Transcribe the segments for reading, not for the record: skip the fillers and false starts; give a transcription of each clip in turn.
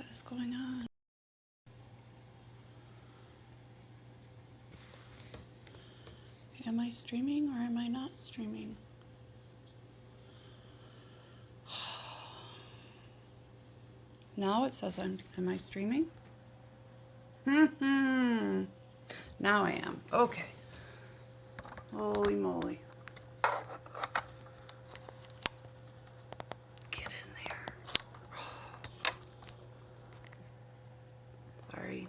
What is going on? Am I streaming or am I not streaming? Now it says am I streaming? Now I am. Okay. Holy moly. Get in there. Sorry.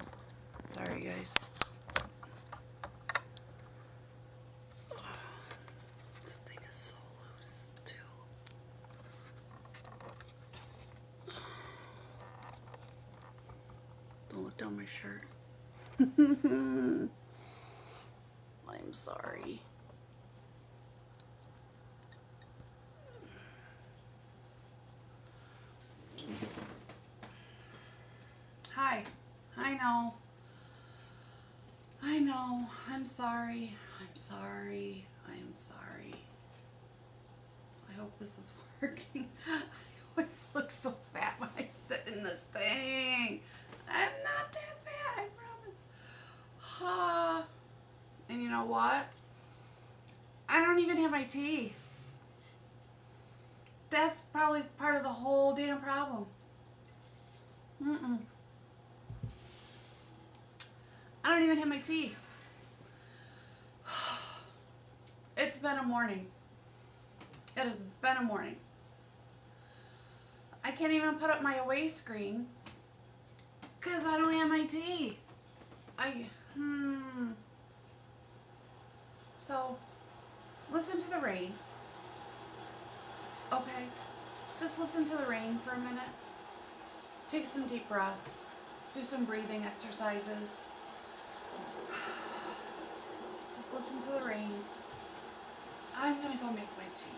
Sorry, guys. This thing is so loose, too. Don't look down my shirt. I'm sorry. Hi. I know. I know. I'm sorry. I'm sorry. I am sorry. I hope this is working. I always look so fat when I sit in this thing. I'm not that fat, I promise. And you know what? I don't even have my tea. That's probably part of the whole damn problem. I don't even have my tea. It's been a morning. It has been a morning. I can't even put up my away screen because I don't have my tea. So, listen to the rain. Okay? Just listen to the rain for a minute. Take some deep breaths. Do some breathing exercises. Just listen to the rain. I'm gonna go make my tea.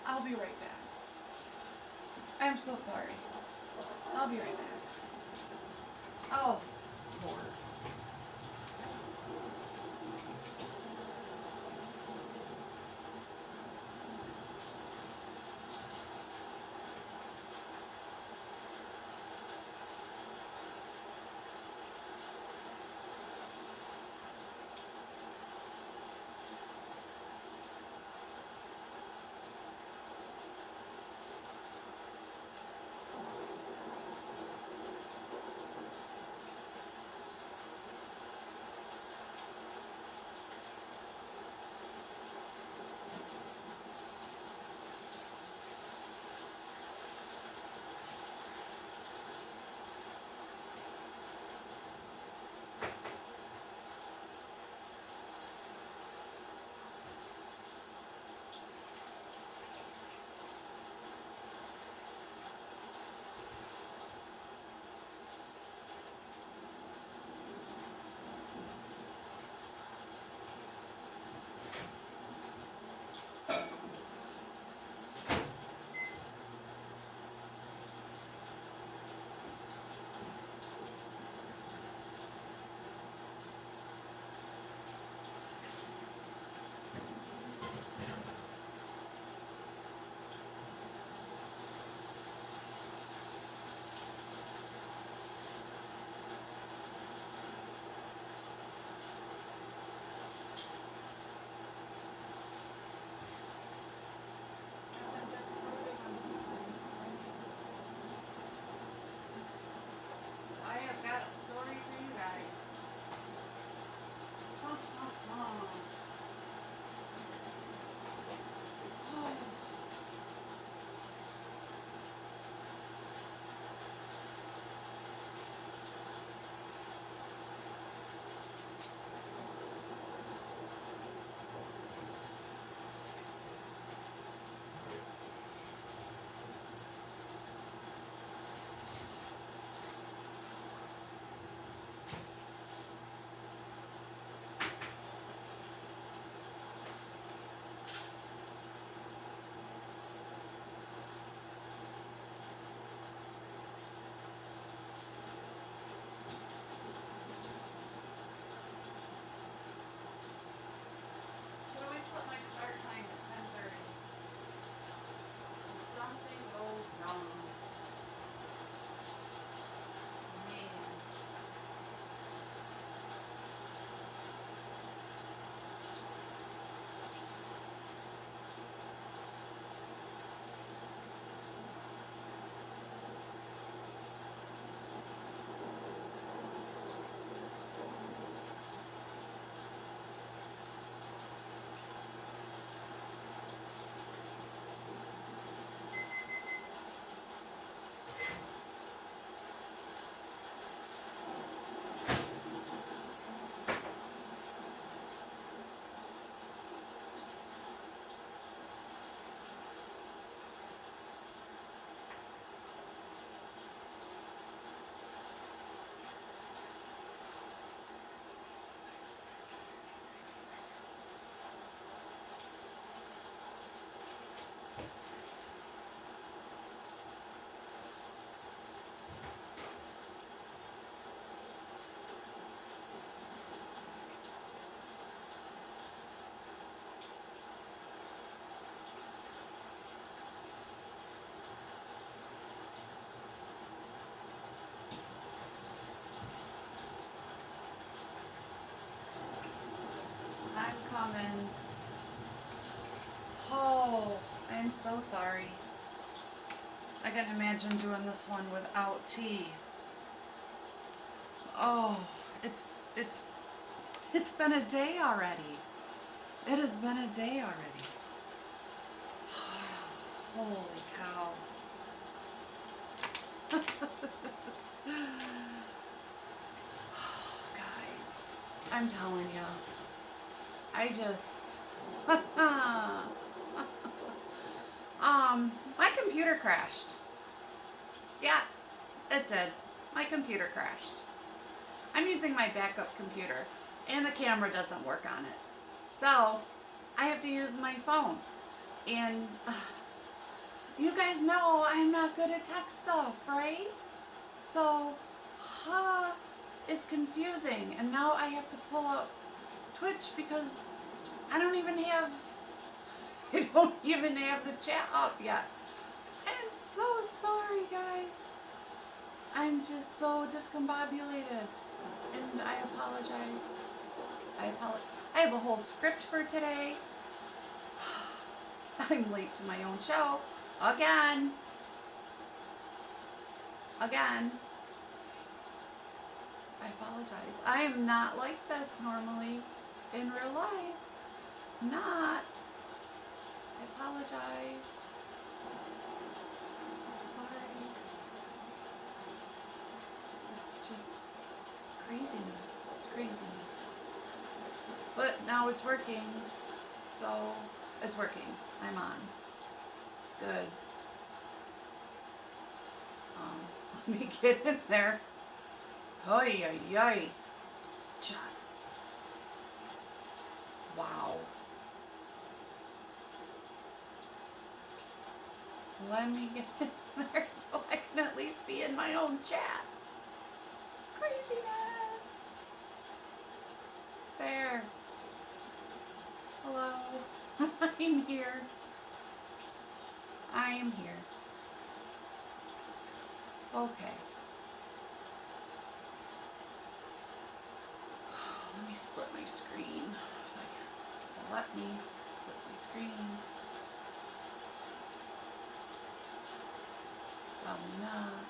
I'll be right back. I'm so sorry. I'll be right back. Oh, Lord. sorry. I can imagine doing this one without tea. Oh, it's been a day already. It has been a day already. Holy cow. Guys, I'm telling you, I just, my computer crashed. Yeah, it did. My computer crashed. I'm using my backup computer, and the camera doesn't work on it. So, I have to use my phone. And you guys know I'm not good at tech stuff, right? So, it's confusing. And now I have to pull up Twitch because I don't even have the chat up yet. I'm so sorry, guys. I'm just so discombobulated. And I apologize. I have a whole script for today. I'm late to my own show. Again. I apologize. I am not like this normally in real life. Not. I apologize. I'm sorry. It's just craziness. It's craziness. But now it's working. So, it's working. I'm on. It's good. Let me get in there. Oy, oy, oy. Just. Wow. Let me get in there so I can at least be in my own chat. Craziness. There. Hello. I'm here. I am here. Okay. Let me split my screen. Let me split my screen. Probably not.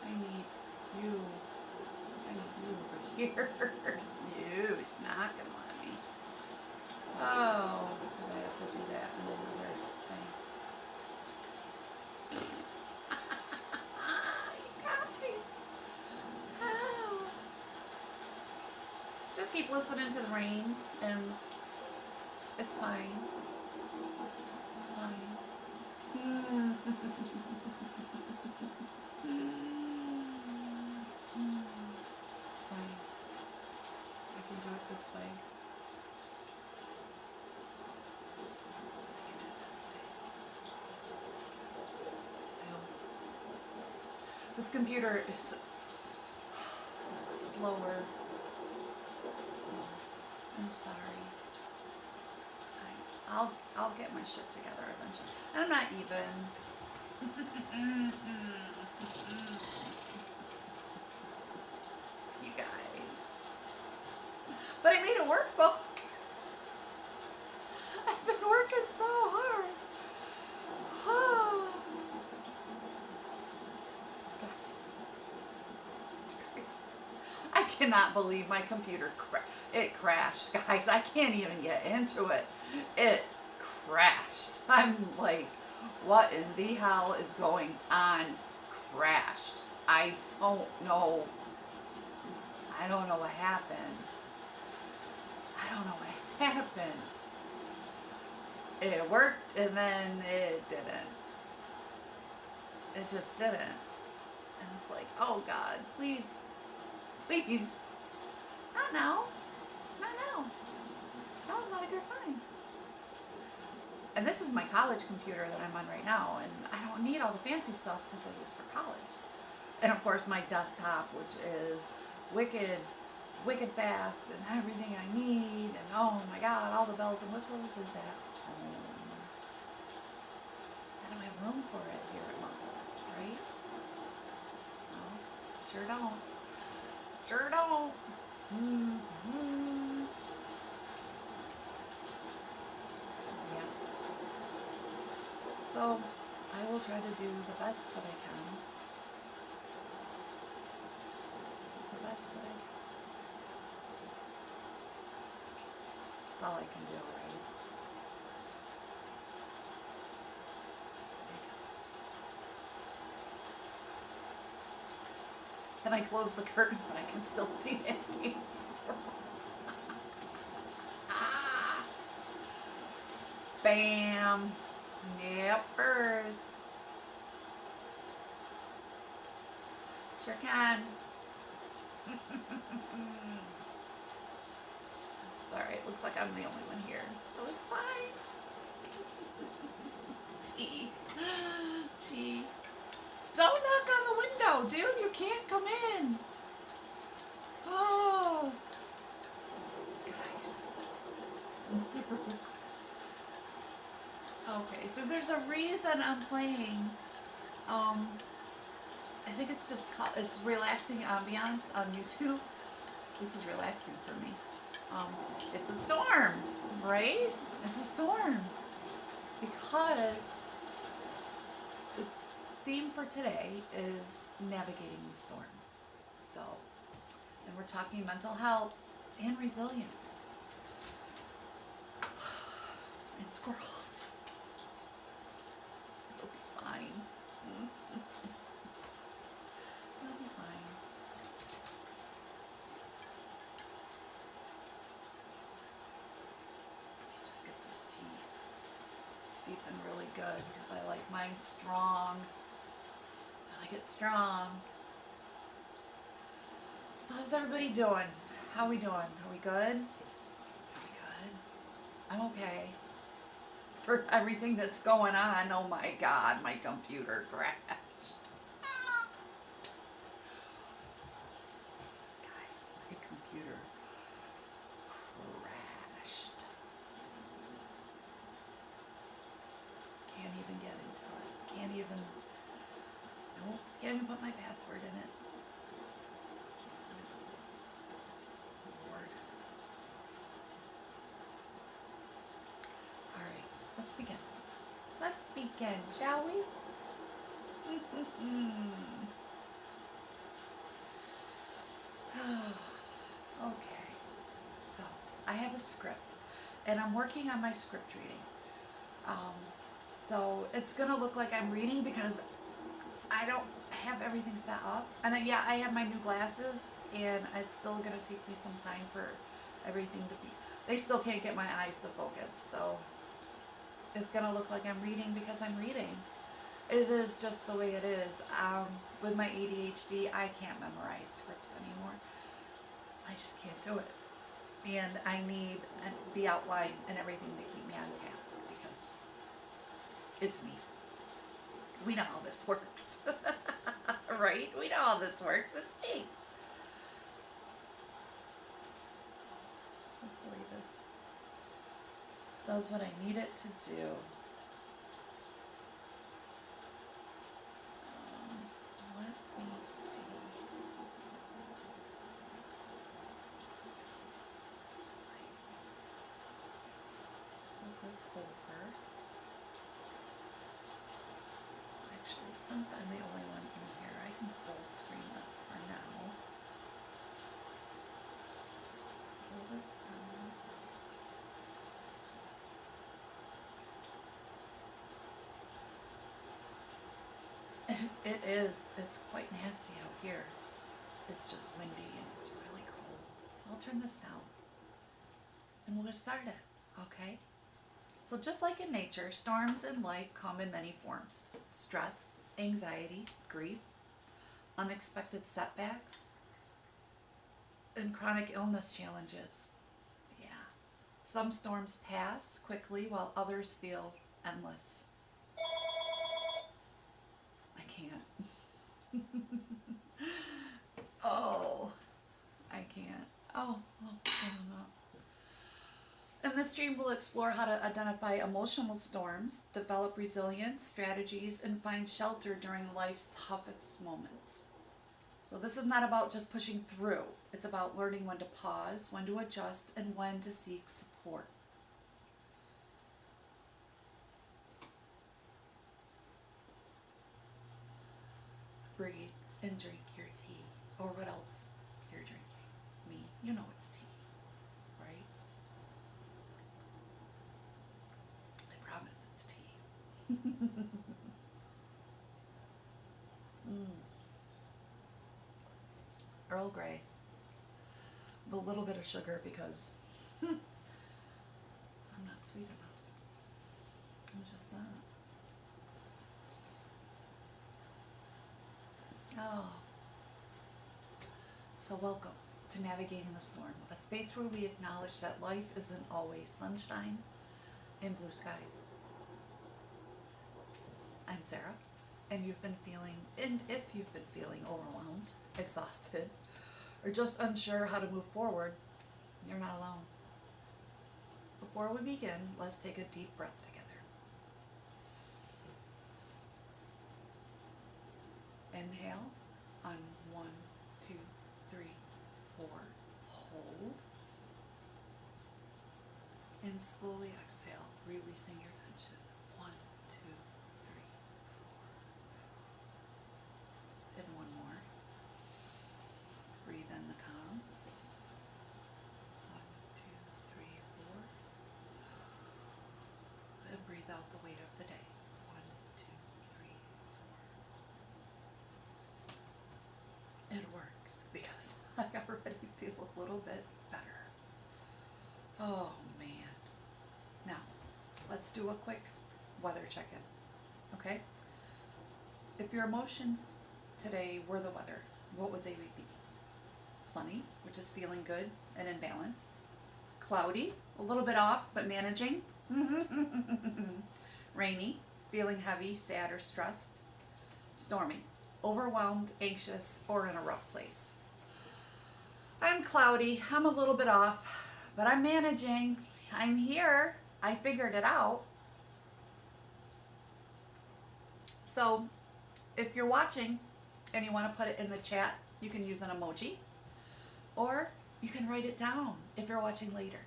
I need you over here. No, it's not going to let me. Oh, because I have to do that in another thing. You guys. Oh. Just keep listening to the rain, and it's fine. It's fine. It's fine. I can do it this way. I can do it this way. This computer is slower. So I'm sorry. I'll get my shit together eventually. And I'm not even. You guys. But I made a workbook. I've been working so hard. It's crazy. I cannot believe my computer crashed, guys. I can't even get into it. It crashed. I'm like, what in the hell is going on? Crashed. I don't know. I don't know what happened. I don't know what happened. It worked and then it didn't. It just didn't. And it's like, oh God, please, please. Not now. Not now. Now's not a good time. And this is my college computer that I'm on right now, and I don't need all the fancy stuff because I use for college. And of course my desktop, which is wicked fast and everything I need, and oh my God, all the bells and whistles is at home. Because I don't have room for it here at Mott's, right? No, sure don't. Sure don't. So I will try to do the best that I can. The best that I can. That's all I can do, right? And I close the curtains, but I can still see that damn squirrel. Ah! Bam! Yippers. Sure can. It's alright. Looks like I'm the only one here, so it's fine. T. T. Don't knock on the window, dude. You can't come in. Oh. Guys. Okay, so there's a reason I'm playing. I think it's just called, it's relaxing ambiance on YouTube. This is relaxing for me. It's a storm, right? It's a storm. Because the theme for today is navigating the storm. So, and we're talking mental health and resilience. And squirrels. It'll be fine. It'll be fine. Let me just get this tea steeping really good because I like mine strong. I like it strong. So how's everybody doing? How are we doing? Are we good? Are we good? I'm okay. For everything that's going on, oh my God, my computer crashed. Guys, my computer crashed. Can't even get into it. Can't even, nope, can't even put my password in it. Lord. Alright, let's begin. Let's begin, shall we? Okay, so I have a script and I'm working on my script reading. So it's gonna look like I'm reading because I don't have everything set up. And yeah, I have my new glasses and it's still gonna take me some time for everything to be, they still can't get my eyes to focus. So it's gonna look like I'm reading because I'm reading. It is just the way it is. With my ADHD, I can't memorize scripts anymore. I just can't do it. And I need the outline and everything to keep me on task because it's me. We know how this works. Right? We know how this works. It's me. So hopefully this does what I need it to do. Let me see. Move this over. Actually, since I'm the only one in here, I can full screen this for now. Slow this down. It is. It's quite nasty out here. It's just windy and it's really cold. So I'll turn this down. And we'll get started, okay? So just like in nature, storms in life come in many forms. Stress, anxiety, grief, unexpected setbacks, and chronic illness challenges. Yeah. Some storms pass quickly while others feel endless. I can't. Oh, I can't. Oh, in this stream, we'll explore how to identify emotional storms, develop resilience, strategies, and find shelter during life's toughest moments. So this is not about just pushing through. It's about learning when to pause, when to adjust, and when to seek support. breathe and drink your tea. Or what else you're drinking. Me, you know it's tea, right? I promise it's tea. Earl Grey. With a little bit of sugar because I'm not sweet enough. I'm just not. Oh. So welcome to Navigating the Storm, a space where we acknowledge that life isn't always sunshine and blue skies. I'm Sarah, and if you've been feeling overwhelmed, exhausted, or just unsure how to move forward, you're not alone. Before we begin, let's take a deep breath together. Inhale on 1, 2, 3, 4. Hold. And slowly exhale, releasing your tension. 1, 2, 3, 4. And one more. Breathe in the calm. 1, 2, 3, 4. And breathe out the weight of the day. 1, 2, 3, 4. It works because I already feel a little bit better. Oh man. Now, let's do a quick weather check-in, okay? If your emotions today were the weather, what would they be? Sunny, which is feeling good and in balance. Cloudy, a little bit off, but managing. Rainy, feeling heavy, sad, or stressed. Stormy, overwhelmed, anxious, or in a rough place. I'm cloudy, I'm a little bit off, but I'm managing. I'm here. I figured it out. So if you're watching and you want to put it in the chat, you can use an emoji, or you can write it down if you're watching later,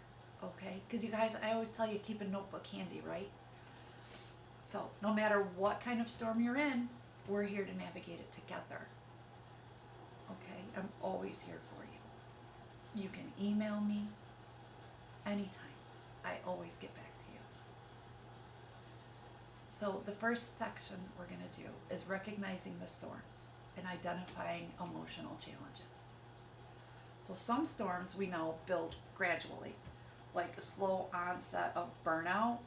okay? Because you guys, I always tell you, keep a notebook handy, right? So no matter what kind of storm you're in, we're here to navigate it together, okay? I'm always here for you. You can email me anytime. I always get back to you. So the first section we're going to do is recognizing the storms and identifying emotional challenges. So some storms we know build gradually, like a slow onset of burnout,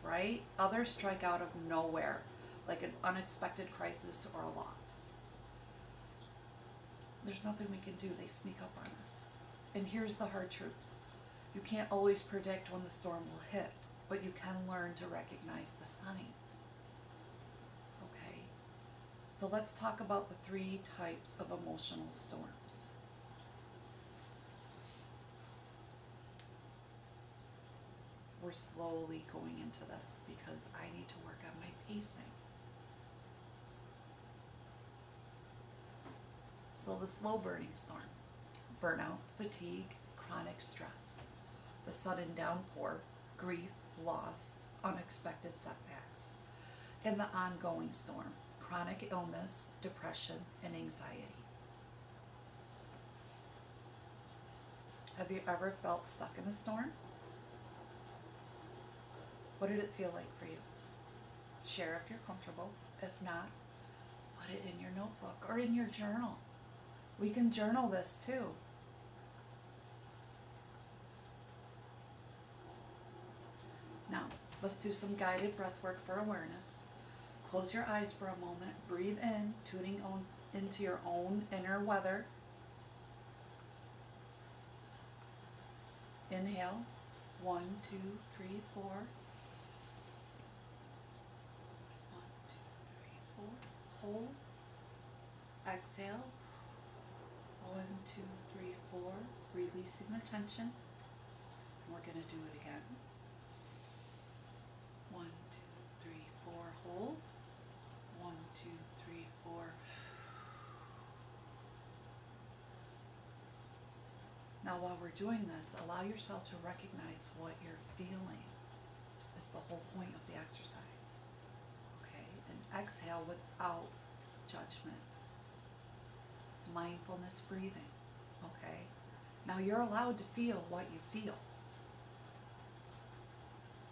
right? Others strike out of nowhere, like an unexpected crisis or a loss. There's nothing we can do. They sneak up on us. And here's the hard truth. You can't always predict when the storm will hit, but you can learn to recognize the signs. Okay? So let's talk about the 3 types of emotional storms. We're slowly going into this because I need to work on my pacing. So the slow burning storm, burnout, fatigue, chronic stress, the sudden downpour, grief, loss, unexpected setbacks, and the ongoing storm, chronic illness, depression, and anxiety. Have you ever felt stuck in a storm? What did it feel like for you? Share if you're comfortable. If not, put it in your notebook or in your journal. We can journal this too. Now, let's do some guided breath work for awareness. Close your eyes for a moment. Breathe in, tuning into your own inner weather. Inhale. 1, 2, 3, 4. 1, 2, 3, 4. Hold. Exhale. 1, 2, 3, 4. Releasing the tension. And we're going to do it again. 1, 2, 3, 4. Hold. 1, 2, 3, 4. Now while we're doing this, allow yourself to recognize what you're feeling. It's the whole point of the exercise. Okay? And exhale without judgment. mindfulness breathing, okay? Now you're allowed to feel what you feel.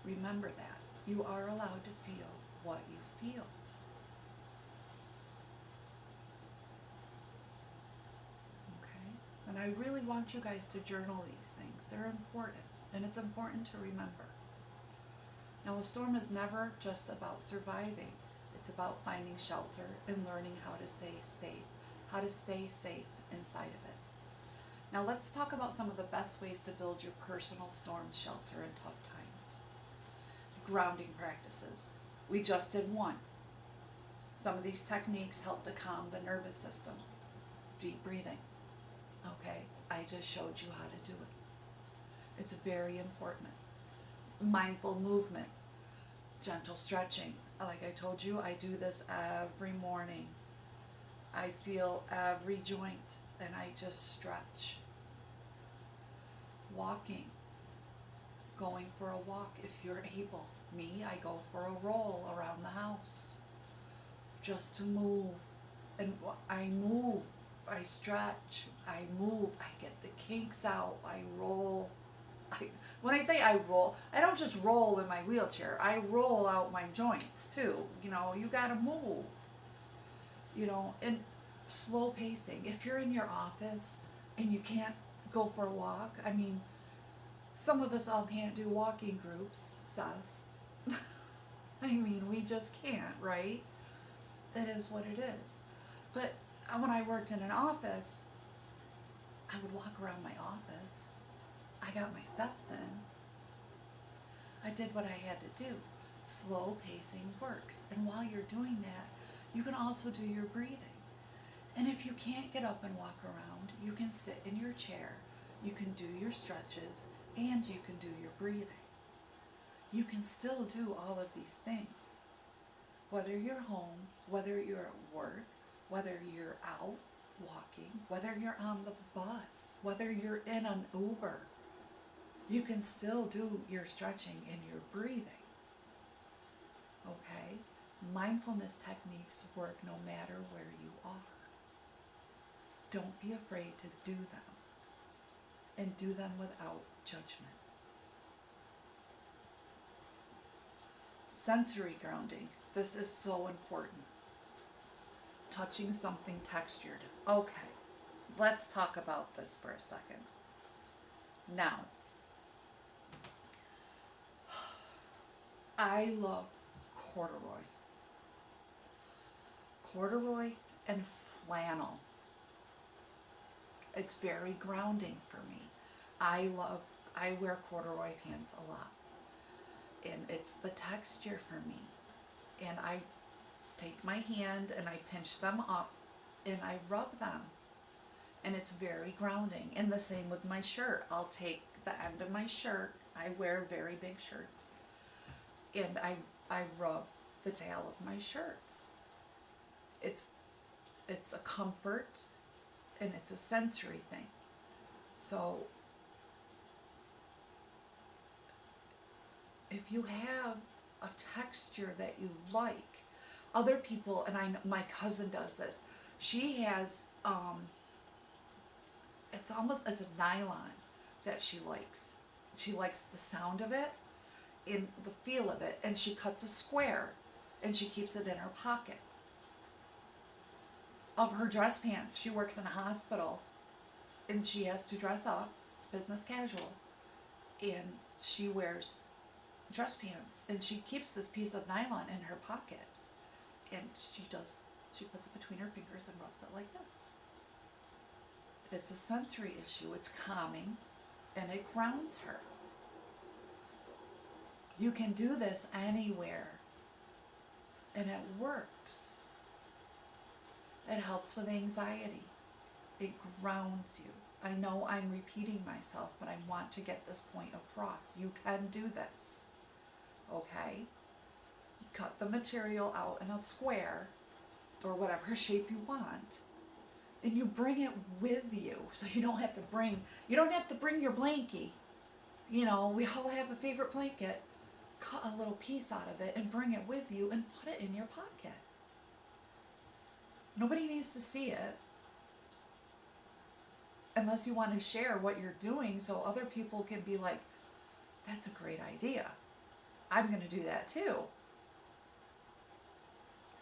Remember that. You are allowed to feel what you feel. Okay? And I really want you guys to journal these things. They're important, and it's important to remember. Now, a storm is never just about surviving. It's about finding shelter and learning how to stay safe inside of it. Now, let's talk about some of the best ways to build your personal storm shelter in tough times. Grounding practices. We just did one. Some of these techniques help to calm the nervous system. Deep breathing. Okay, I just showed you how to do it. It's very important. Mindful movement. Gentle stretching. Like I told you, I do this every morning. I feel every joint and I just stretch. Walking. Going for a walk if you're able. Me, I go for a roll around the house. Just to move. And I move. I stretch. I move. I get the kinks out. I roll. When I say I roll, I don't just roll in my wheelchair. I roll out my joints too. You know, you gotta move. You know, and slow pacing. If you're in your office and you can't go for a walk, I mean, some of us all can't do walking groups, sus. I mean, we just can't, right? That is what it is. But when I worked in an office, I would walk around my office. I got my steps in. I did what I had to do. Slow pacing works. And while you're doing that, you can also do your breathing. And if you can't get up and walk around, you can sit in your chair, you can do your stretches, and you can do your breathing. You can still do all of these things. Whether you're home, whether you're at work, whether you're out walking, whether you're on the bus, whether you're in an Uber, you can still do your stretching and your breathing. Okay? Mindfulness techniques work no matter where you are. Don't be afraid to do them. And do them without judgment. Sensory grounding. This is so important. Touching something textured. Okay, let's talk about this for a second. Now, I love corduroy. Corduroy and flannel. It's very grounding for me. I wear corduroy pants a lot. And it's the texture for me. And I take my hand and I pinch them up and I rub them. And it's very grounding. And the same with my shirt. I'll take the end of my shirt. I wear very big shirts. And I rub the tail of my shirts. It's a comfort and it's a sensory thing. So if you have a texture that you like, other people, and I know my cousin does this, she has it's a nylon that she likes. She likes the sound of it and the feel of it, and she cuts a square and she keeps it in her pocket of her dress pants. She works in a hospital and she has to dress up business casual, and she wears dress pants and she keeps this piece of nylon in her pocket, and she puts it between her fingers and rubs it like this. It's a sensory issue. It's calming and it grounds her. You can do this anywhere and it works. It helps with anxiety. It grounds you. I know I'm repeating myself, but I want to get this point across. You can do this. Okay? You cut the material out in a square or whatever shape you want, and you bring it with you. So you don't have to bring your blankie. You know, we all have a favorite blanket. Cut a little piece out of it and bring it with you and put it in your pocket. Nobody needs to see it. unless you want to share what you're doing so other people can be like, that's a great idea. I'm going to do that too.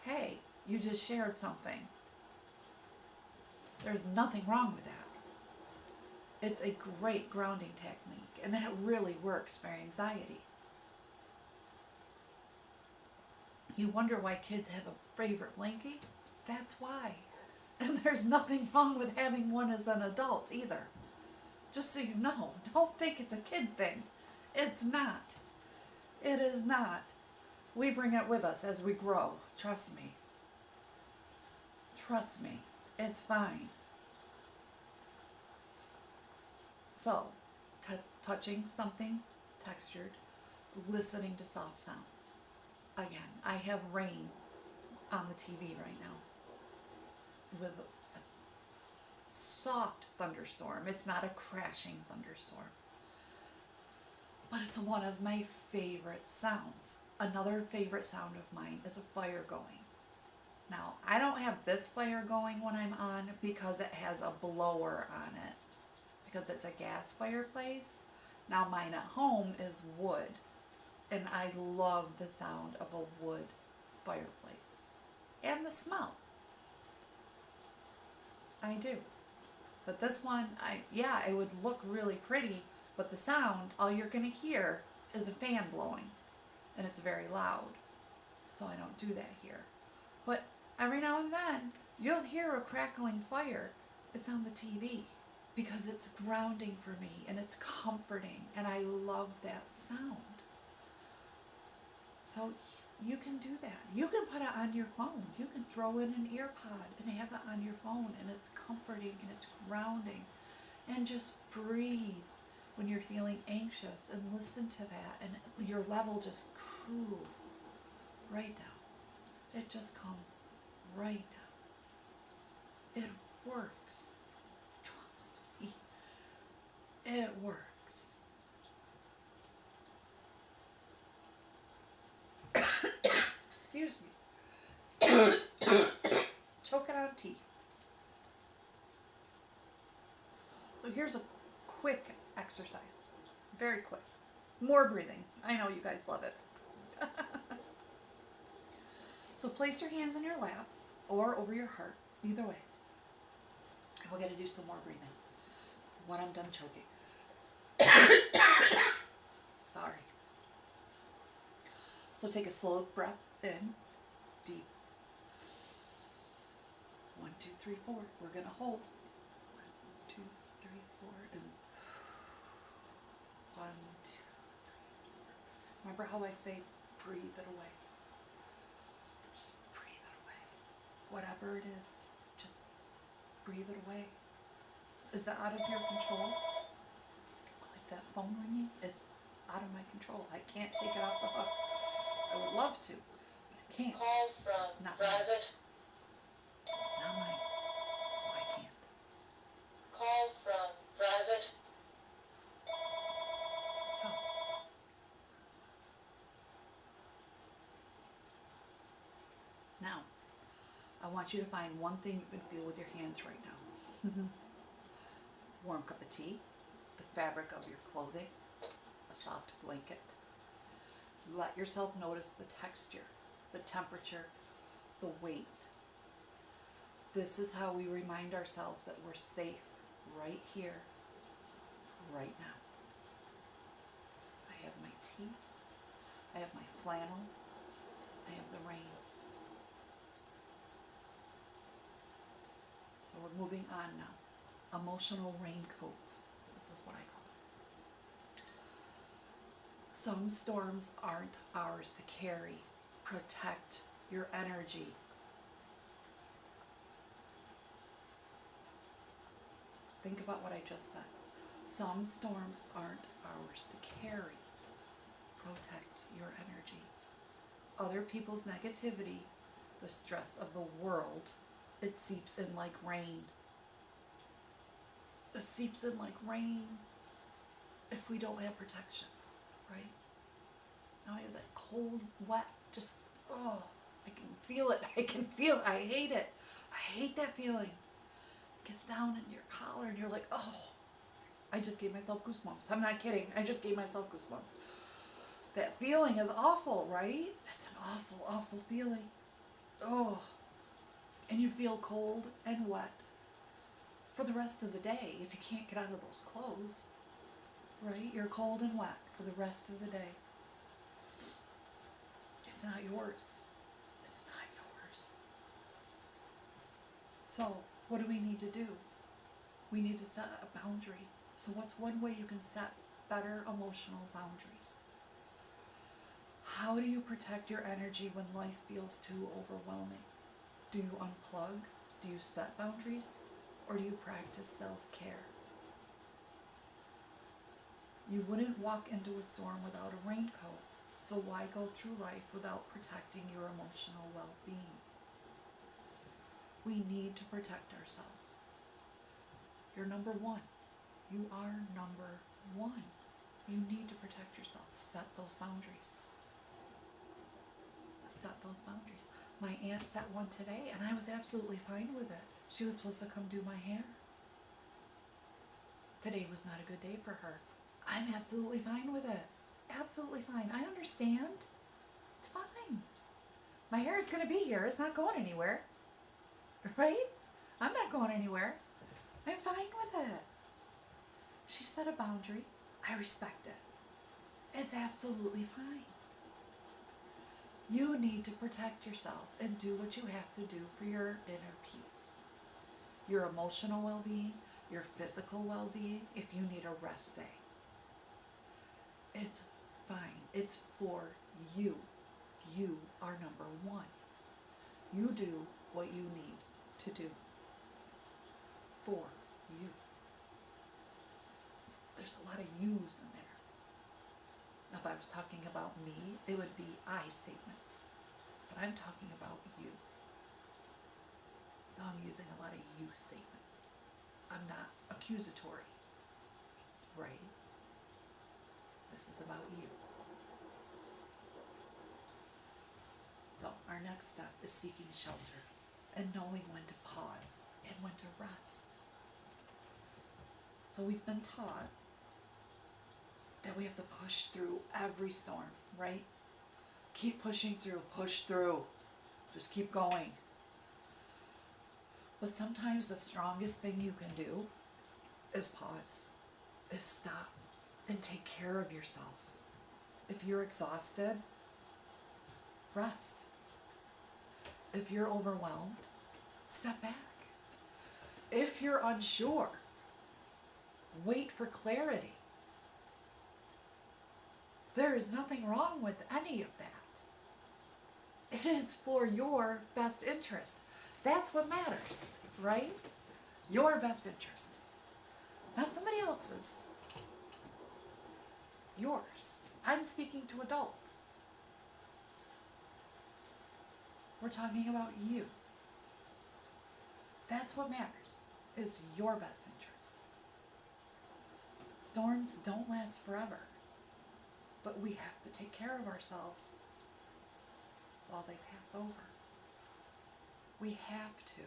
Hey, you just shared something. There's nothing wrong with that. It's a great grounding technique, and that really works for anxiety. You wonder why kids have a favorite blankie? That's why. And there's nothing wrong with having one as an adult either. Just so you know, don't think it's a kid thing. It's not. It is not. We bring it with us as we grow. Trust me. Trust me. It's fine. So, touching something textured, listening to soft sounds. Again, I have rain on the TV right now with a soft thunderstorm. It's not a crashing thunderstorm, but it's one of my favorite sounds. Another favorite sound of mine is a fire going. Now, I don't have this fire going when I'm on because it has a blower on it, because it's a gas fireplace. Now, mine at home is wood, and I love the sound of a wood fireplace and the smell. I do. But this one, it would look really pretty, but the sound, all you're going to hear is a fan blowing, and it's very loud. So I don't do that here. But every now and then, you'll hear a crackling fire. It's on the TV because it's grounding for me, and it's comforting, and I love that sound. So you can do that. You can put it on your phone. You can throw in an ear pod and have it on your phone, and it's comforting and it's grounding. And just breathe when you're feeling anxious and listen to that, and your level just cool right down. It just comes right down. It works. Trust me. It works. Excuse me. Choking on tea. So here's a quick exercise. Very quick. More breathing. I know you guys love it. So place your hands in your lap or over your heart. Either way. And we're going to do some more breathing when I'm done choking. Sorry. So take a slow breath in, deep. 1, 2, 3, 4. We're going to hold. 1, 2, 3, 4. And 1, 2, 3, 4. Remember how I say breathe it away? Just breathe it away. Whatever it is, just breathe it away. Is that out of your control? Like that phone ringing? It's out of my control. I can't take it off the hook. I would love to, but I can't. It's not mine. It's not mine. So I can't. Call from private. So, now, I want you to find one thing you can feel with your hands right now. Warm cup of tea, the fabric of your clothing, a soft blanket. Let yourself notice the texture, the temperature, the weight. This is how we remind ourselves that we're safe right here, right now. I have my tea, I have my flannel, I have the rain. So we're moving on now. Emotional raincoats. This is what I call it. Some storms aren't ours to carry. Protect your energy. Think about what I just said. Some storms aren't ours to carry. Protect your energy. Other people's negativity, the stress of the world, it seeps in like rain. It seeps in like rain if we don't have protection, right? Now I have that cold, wet, just, I can feel it. I can feel it. I hate it. I hate that feeling. gets down in your collar and you're like, oh, I just gave myself goosebumps. I'm not kidding. I just gave myself goosebumps. That feeling is awful, right? It's an awful, awful feeling. Oh. And you feel cold and wet for the rest of the day if you can't get out of those clothes. Right? You're cold and wet for the rest of the day. It's not yours. It's not yours. So, what do we need to do? We need to set a boundary. So what's one way you can set better emotional boundaries? How do you protect your energy when life feels too overwhelming? Do you unplug? Do you set boundaries? Or do you practice self-care? You wouldn't walk into a storm without a raincoat, so why go through life without protecting your emotional well-being? We need to protect ourselves. You're number one. You are number one. You need to protect yourself. Set those boundaries. Set those boundaries. My aunt set one today, and I was absolutely fine with it. She was supposed to come do my hair. Today was not a good day for her. I'm absolutely fine with it. Absolutely fine. I understand. It's fine. My hair is going to be here. It's not going anywhere. Right? I'm not going anywhere. I'm fine with it. She set a boundary. I respect it. It's absolutely fine. You need to protect yourself and do what you have to do for your inner peace. Your emotional well-being, your physical well-being, if you need a rest day. It's fine. It's for you. You are number one. You do what you need to do for you. There's a lot of yous in there. If I was talking about me, it would be I statements. But I'm talking about you. So I'm using a lot of you statements. I'm not accusatory, right? This is about you. So our next step is seeking shelter and knowing when to pause and when to rest. So we've been taught that we have to push through every storm, right? Keep pushing through, push through. Just keep going. But sometimes the strongest thing you can do is pause, is stop, and take care of yourself. If you're exhausted, rest. If you're overwhelmed, step back. If you're unsure, wait for clarity. There is nothing wrong with any of that. It is for your best interest. That's what matters, right? Your best interest. Not somebody else's. Yours. I'm speaking to adults. We're talking about you. That's what matters, is your best interest. Storms don't last forever, but we have to take care of ourselves while they pass over. We have to.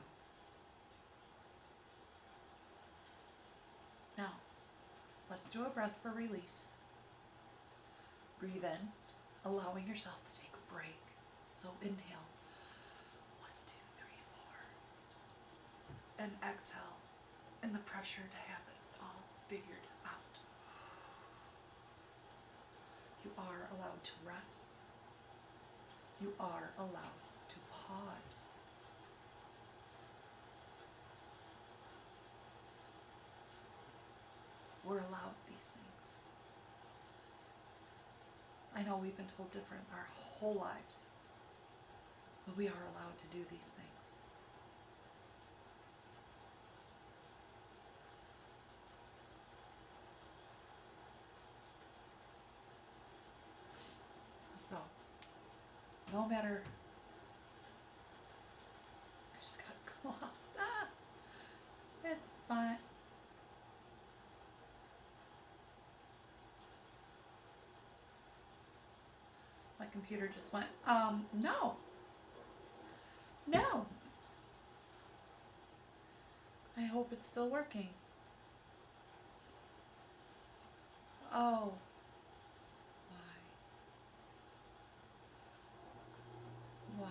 Now, let's do a breath for release. Breathe in, allowing yourself to take a break. So inhale. 1, 2, 3, 4. And exhale. And the pressure to have it all figured out. You are allowed to rest. You are allowed to pause. We're allowed these things. I know we've been told different our whole lives, but we are allowed to do these things. So, no matter, I just got lost. It's fine. My computer just went, no. No. I hope it's still working. Oh. Why? Why?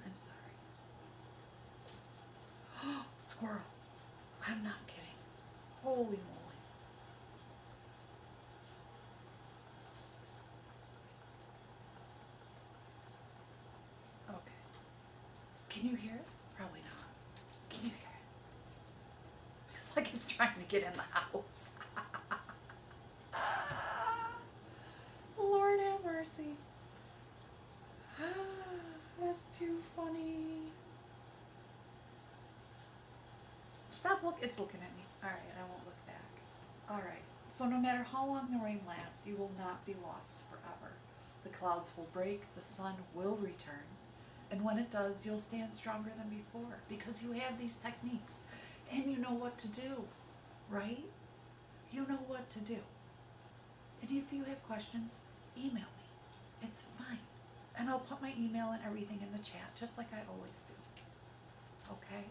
I'm sorry. Squirrel. I'm not kidding. Holy moly. Okay. Can you hear it? Probably not. Can you hear it? It's like it's trying to get in the house. Lord have mercy. That's too funny. Stop look. It's looking at me. Alright, I won't look back. Alright. So no matter how long the rain lasts, you will not be lost forever. The clouds will break, the sun will return, and when it does, you'll stand stronger than before because you have these techniques and you know what to do, right? You know what to do. And if you have questions, email me. It's fine. And I'll put my email and everything in the chat, just like I always do. Okay?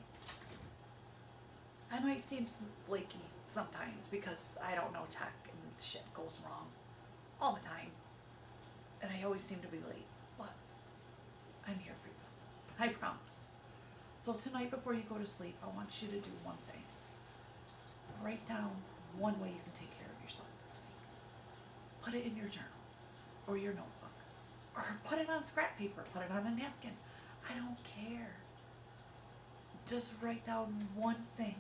I might seem flaky sometimes because I don't know tech and shit goes wrong all the time. And I always seem to be late. But I'm here for you. I promise. So tonight before you go to sleep, I want you to do one thing. Write down one way you can take care of yourself this week. Put it in your journal or your notebook. Or put it on scrap paper. Put it on a napkin. I don't care. Just write down one thing.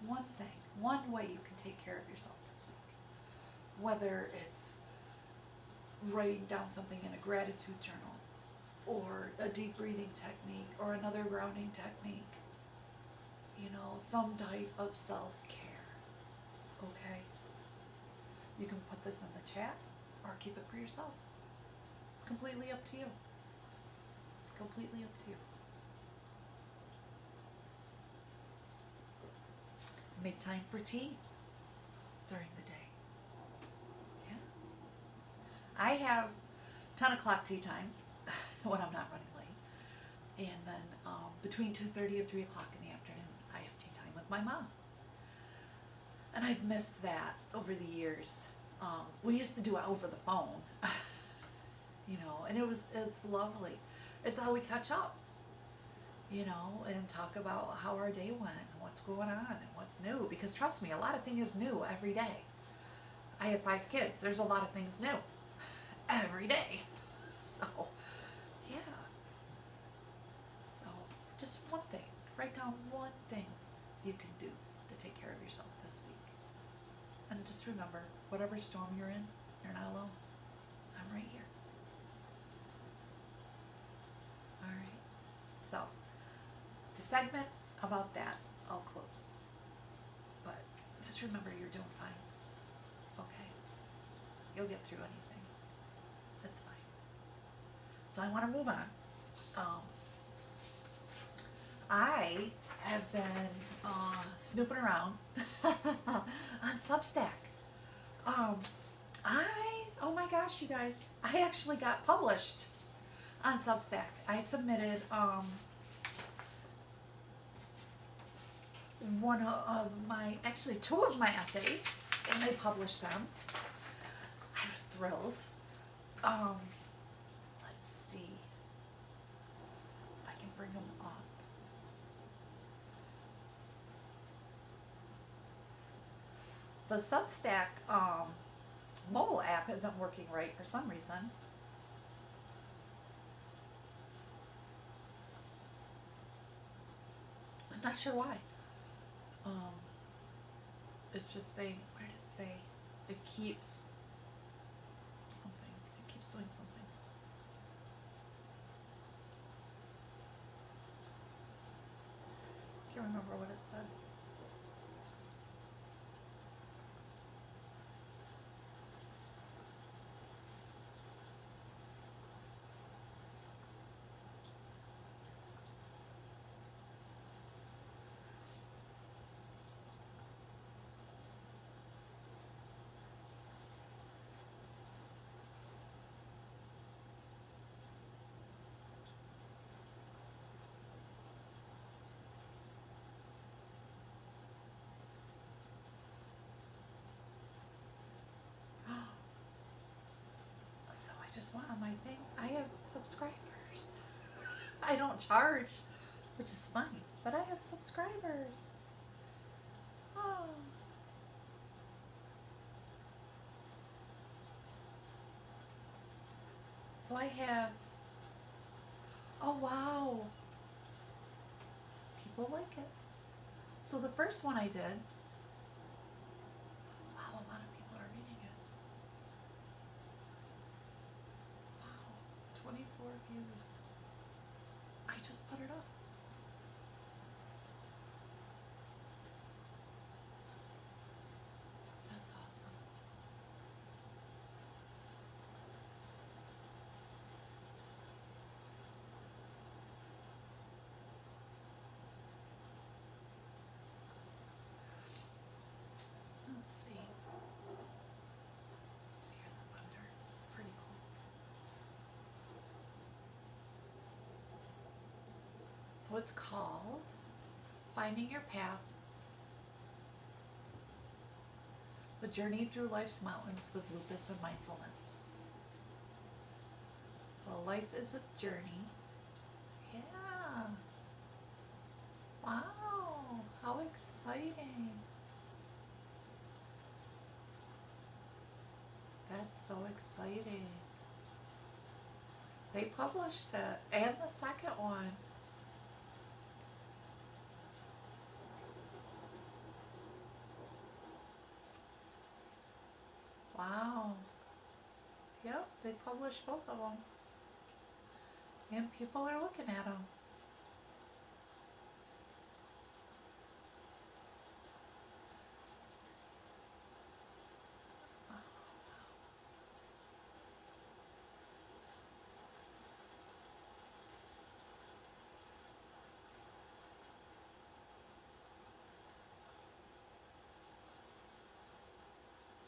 One thing. One way you can take care of yourself this week. Whether it's writing down something in a gratitude journal, or a deep breathing technique, or another grounding technique. You know, some type of self-care. Okay? You can put this in the chat, or keep it for yourself. Completely up to you. Completely up to you. Make time for tea during the day. Yeah. I have 10 o'clock tea time when I'm not running late. And then between 2:30 and 3 o'clock in the afternoon, I have tea time with my mom. And I've missed that over the years. We used to do it over the phone, you know, and it's lovely. It's how we catch up, you know, and talk about how our day went and what's going on and what's new. Because trust me, a lot of things is new every day. I have 5 kids. There's a lot of things new every day. So, yeah. So, just one thing. Write down one thing you can do to take care of yourself this week. And just remember, whatever storm you're in, you're not alone. I'm right here. Alright. So, the segment about that, I'll close. But just remember you're doing fine. Okay? You'll get through anything. That's fine. So I want to move on. I have been snooping around on Substack. Oh my gosh, you guys, I actually got published on Substack. I submitted actually 2 of my essays, and they published them. I was thrilled. Let's see if I can bring them up. The Substack mobile app isn't working right for some reason. I'm not sure why. It's just saying, what did it say? It keeps something. It keeps doing something. I can't remember what it said. just went on my thing. I have subscribers. I don't charge, which is fine, but I have subscribers. Oh. So I have, oh wow, people like it. So the first one I did, wow, a lot of people are reading it. Wow, 24 views. I just put it up. That's awesome. Let's see. Hear the thunder. It's pretty cool. So it's called Finding Your Path, The Journey Through Life's Mountains with Lupus and Mindfulness. So life is a journey. Yeah. Wow. How exciting. That's so exciting. They published it, and the second one. Wow. Yep, they published both of them. And people are looking at them.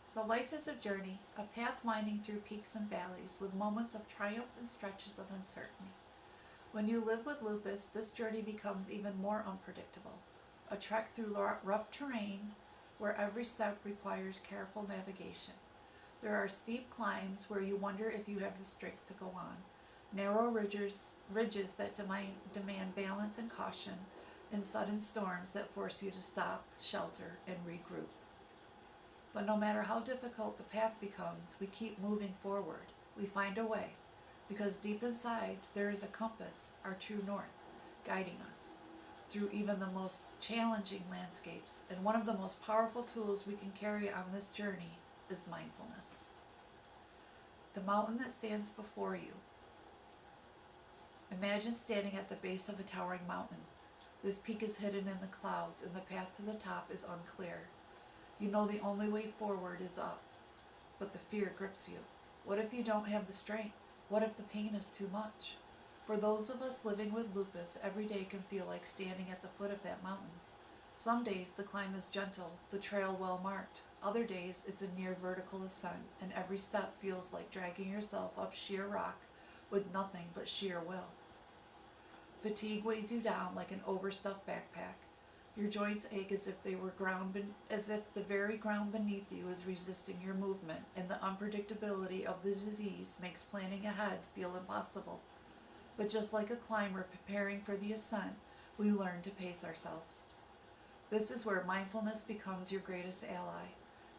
So life is a journey, a path winding through peaks and valleys with moments of triumph and stretches of uncertainty. When you live with lupus, this journey becomes even more unpredictable. A trek through rough terrain where every step requires careful navigation. There are steep climbs where you wonder if you have the strength to go on. Narrow ridges that demand balance and caution, and sudden storms that force you to stop, shelter, and regroup. But no matter how difficult the path becomes, we keep moving forward. We find a way, because deep inside there is a compass, our true north, guiding us through even the most challenging landscapes. And one of the most powerful tools we can carry on this journey is mindfulness. The mountain that stands before you. Imagine standing at the base of a towering mountain. This peak is hidden in the clouds, and the path to the top is unclear. You know the only way forward is up, but the fear grips you. What if you don't have the strength? What if the pain is too much? For those of us living with lupus, every day can feel like standing at the foot of that mountain. Some days the climb is gentle, the trail well marked. Other days it's a near vertical ascent, and every step feels like dragging yourself up sheer rock with nothing but sheer will. Fatigue weighs you down like an overstuffed backpack. Your joints ache as if the very ground beneath you is resisting your movement, and the unpredictability of the disease makes planning ahead feel impossible. But just like a climber preparing for the ascent, we learn to pace ourselves. This is where mindfulness becomes your greatest ally.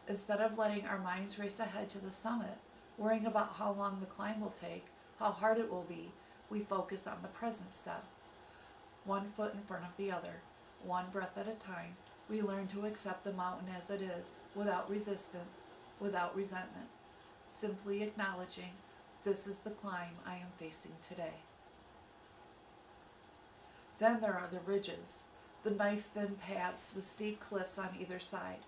Instead of letting our minds race ahead to the summit, worrying about how long the climb will take, how hard it will be, we focus on the present step. One foot in front of the other, one breath at a time, we learn to accept the mountain as it is, without resistance, without resentment, simply acknowledging, this is the climb I am facing today. Then there are the ridges, the knife-thin paths with steep cliffs on either side.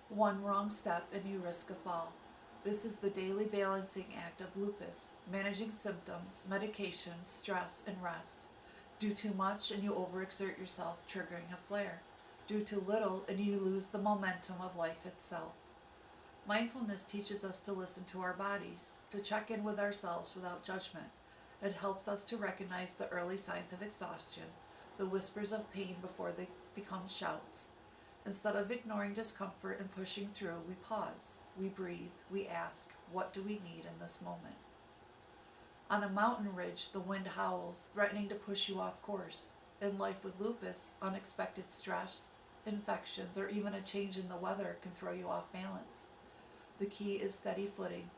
One wrong step and you risk a fall. This is the daily balancing act of lupus, managing symptoms, medications, stress, and rest. Do too much and you overexert yourself, triggering a flare. Do too little and you lose the momentum of life itself. Mindfulness teaches us to listen to our bodies, to check in with ourselves without judgment. It helps us to recognize the early signs of exhaustion, the whispers of pain before they become shouts. Instead of ignoring discomfort and pushing through, we pause, we breathe, we ask, what do we need in this moment? On a mountain ridge, the wind howls, threatening to push you off course. In life with lupus, unexpected stress, infections, or even a change in the weather can throw you off balance. The key is steady footing,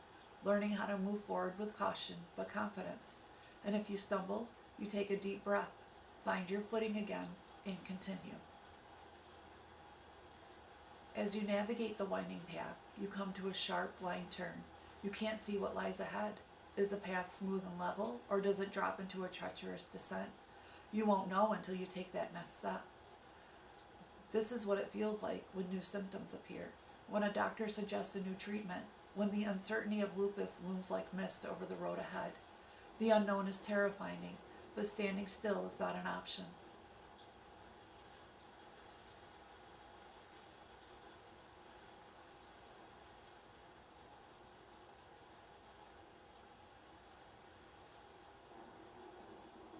learning how to move forward with caution but confidence. And if you stumble, you take a deep breath, find your footing again, and continue. As you navigate the winding path, you come to a sharp, blind turn. You can't see what lies ahead. Is the path smooth and level, or does it drop into a treacherous descent? You won't know until you take that next step. This is what it feels like when new symptoms appear, when a doctor suggests a new treatment, when the uncertainty of lupus looms like mist over the road ahead. The unknown is terrifying, but standing still is not an option.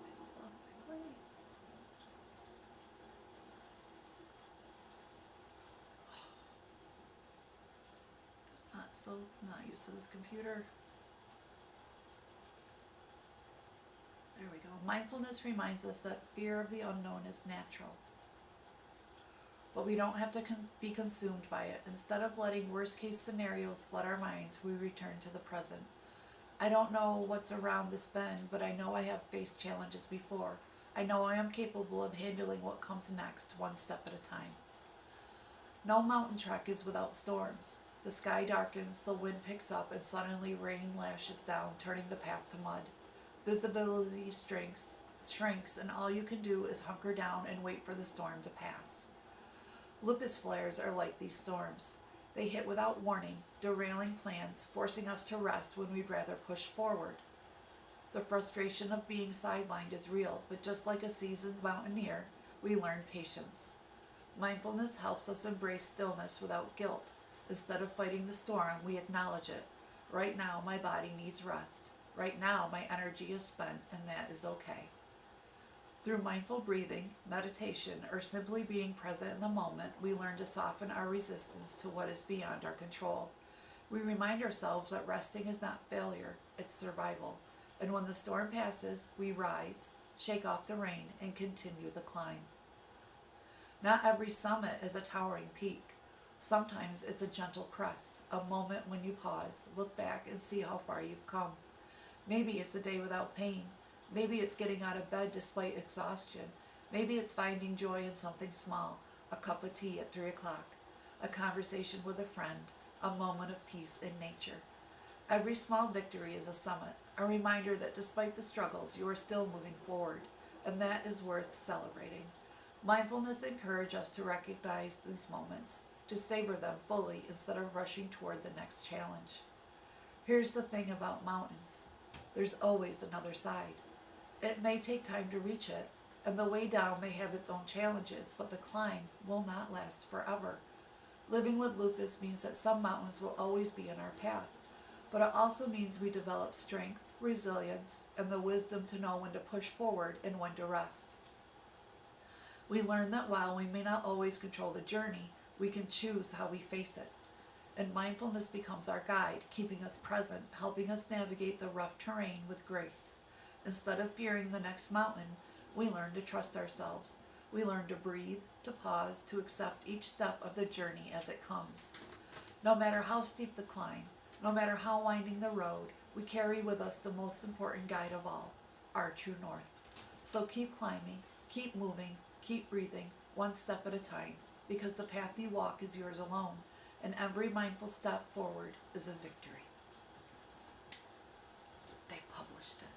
I just lost my place. Not used to this computer. There we go. Mindfulness reminds us that fear of the unknown is natural. But we don't have to be consumed by it. Instead of letting worst case scenarios flood our minds, we return to the present. I don't know what's around this bend, but I know I have faced challenges before. I know I am capable of handling what comes next, one step at a time. No mountain trek is without storms. The sky darkens, the wind picks up, and suddenly rain lashes down, turning the path to mud. Visibility shrinks, and all you can do is hunker down and wait for the storm to pass. Lupus flares are like these storms. They hit without warning, derailing plans, forcing us to rest when we'd rather push forward. The frustration of being sidelined is real, but just like a seasoned mountaineer, we learn patience. Mindfulness helps us embrace stillness without guilt. Instead of fighting the storm, we acknowledge it. Right now, my body needs rest. Right now, my energy is spent, and that is okay. Through mindful breathing, meditation, or simply being present in the moment, we learn to soften our resistance to what is beyond our control. We remind ourselves that resting is not failure, it's survival. And when the storm passes, we rise, shake off the rain, and continue the climb. Not every summit is a towering peak. Sometimes it's a gentle crest, a moment when you pause, look back, and see how far you've come. Maybe it's a day without pain. Maybe it's getting out of bed despite exhaustion. Maybe it's finding joy in something small, a cup of tea at 3 o'clock, a conversation with a friend, a moment of peace in nature. Every small victory is a summit, a reminder that despite the struggles, you are still moving forward, and that is worth celebrating. Mindfulness encourages us to recognize these moments, to savor them fully instead of rushing toward the next challenge. Here's the thing about mountains. There's always another side. It may take time to reach it, and the way down may have its own challenges, but the climb will not last forever. Living with lupus means that some mountains will always be in our path, but it also means we develop strength, resilience, and the wisdom to know when to push forward and when to rest. We learn that while we may not always control the journey, we can choose how we face it. And mindfulness becomes our guide, keeping us present, helping us navigate the rough terrain with grace. Instead of fearing the next mountain, we learn to trust ourselves. We learn to breathe, to pause, to accept each step of the journey as it comes. No matter how steep the climb, no matter how winding the road, we carry with us the most important guide of all, our true north. So keep climbing, keep moving, keep breathing, one step at a time, because the path you walk is yours alone, and every mindful step forward is a victory. They published it.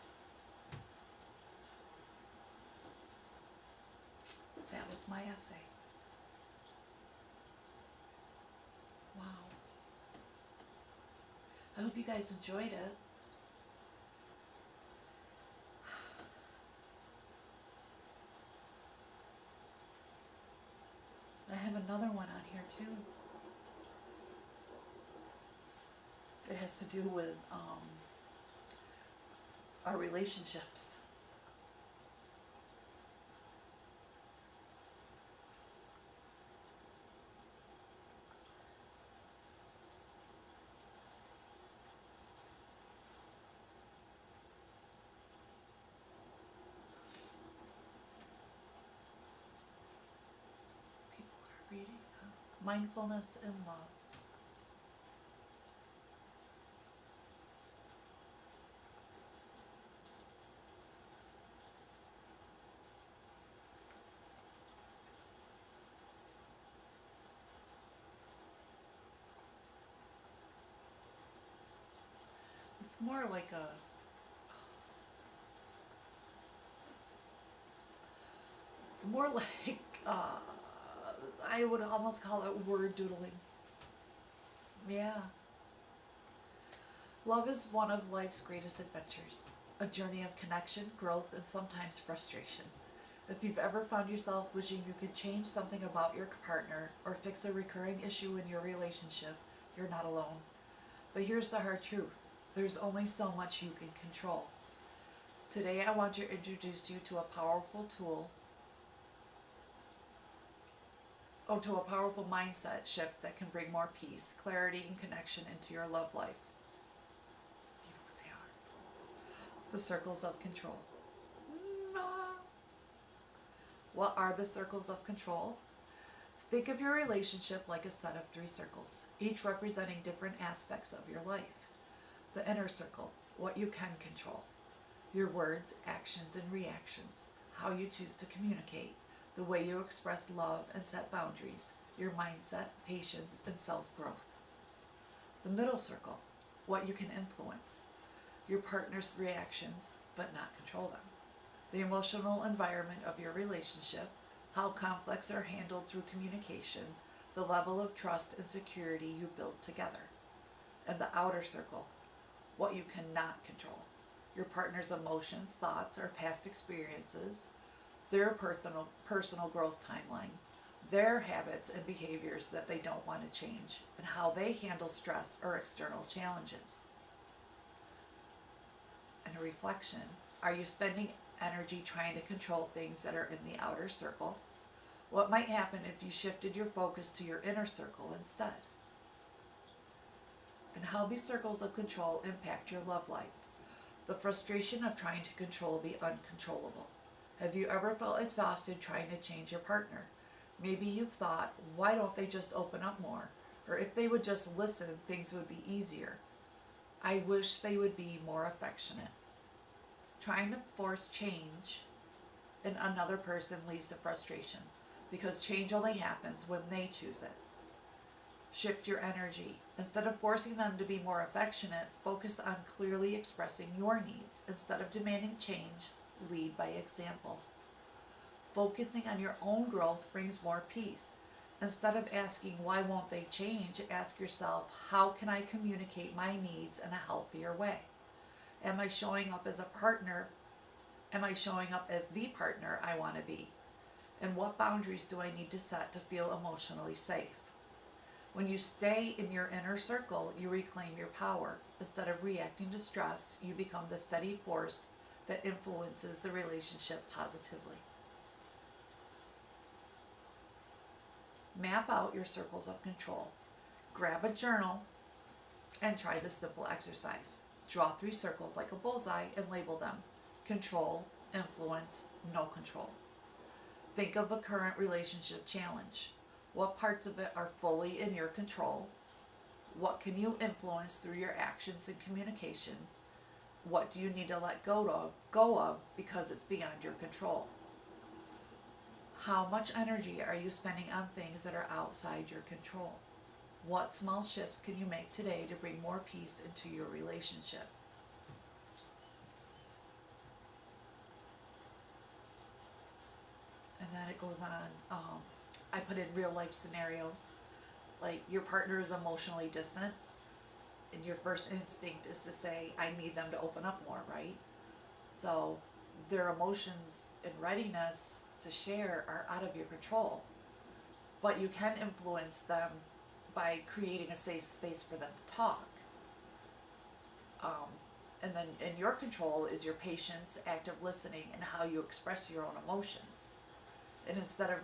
That was my essay. Wow. I hope you guys enjoyed it. I have another one on here too. It has to do with our relationships. mindfulness, and love. It's more like it's, it's more like, I would almost call it word doodling. Yeah. Love is one of life's greatest adventures, a journey of connection, growth, and sometimes frustration. If you've ever found yourself wishing you could change something about your partner or fix a recurring issue in your relationship, you're not alone. But here's the hard truth. There's only so much you can control. Today I want to introduce you to a powerful tool, to a powerful mindset shift that can bring more peace, clarity, and connection into your love life. Do you know what they are? The circles of control. Nah. What are the circles of control? Think of your relationship like a set of 3 circles, each representing different aspects of your life. The inner circle, what you can control. Your words, actions, and reactions, how you choose to communicate, the way you express love and set boundaries, your mindset, patience, and self-growth. The middle circle, what you can influence. Your partner's reactions, but not control them. The emotional environment of your relationship, how conflicts are handled through communication, the level of trust and security you build together. And the outer circle, what you cannot control. Your partner's emotions, thoughts, or past experiences, their personal growth timeline, their habits and behaviors that they don't want to change, and how they handle stress or external challenges. And a reflection, are you spending energy trying to control things that are in the outer circle? What might happen if you shifted your focus to your inner circle instead? And how these circles of control impact your love life. The frustration of trying to control the uncontrollable. Have you ever felt exhausted trying to change your partner? Maybe you've thought, why don't they just open up more? Or if they would just listen, things would be easier. I wish they would be more affectionate. Trying to force change in another person leads to frustration, because change only happens when they choose it. Shift your energy. Instead of forcing them to be more affectionate, focus on clearly expressing your needs. Instead of demanding change, lead by example. Focusing on your own growth brings more peace. Instead of asking, why won't they change, ask yourself, how can I communicate my needs in a healthier way? Am I showing up as a partner? Am I showing up as the partner I want to be? And what boundaries do I need to set to feel emotionally safe? When you stay in your inner circle, you reclaim your power. Instead of reacting to stress, you become the steady force that influences the relationship positively. Map out your circles of control. Grab a journal and try this simple exercise. Draw 3 circles like a bullseye and label them. Control, influence, no control. Think of a current relationship challenge. What parts of it are fully in your control? What can you influence through your actions and communication? What do you need to let go of because it's beyond your control? How much energy are you spending on things that are outside your control? What small shifts can you make today to bring more peace into your relationship? And then it goes on, I put in real life scenarios, like your partner is emotionally distant, and your first instinct is to say, I need them to open up more, right? So their emotions and readiness to share are out of your control, but you can influence them by creating a safe space for them to talk. And then in your control is your patience, active listening, and how you express your own emotions. And instead of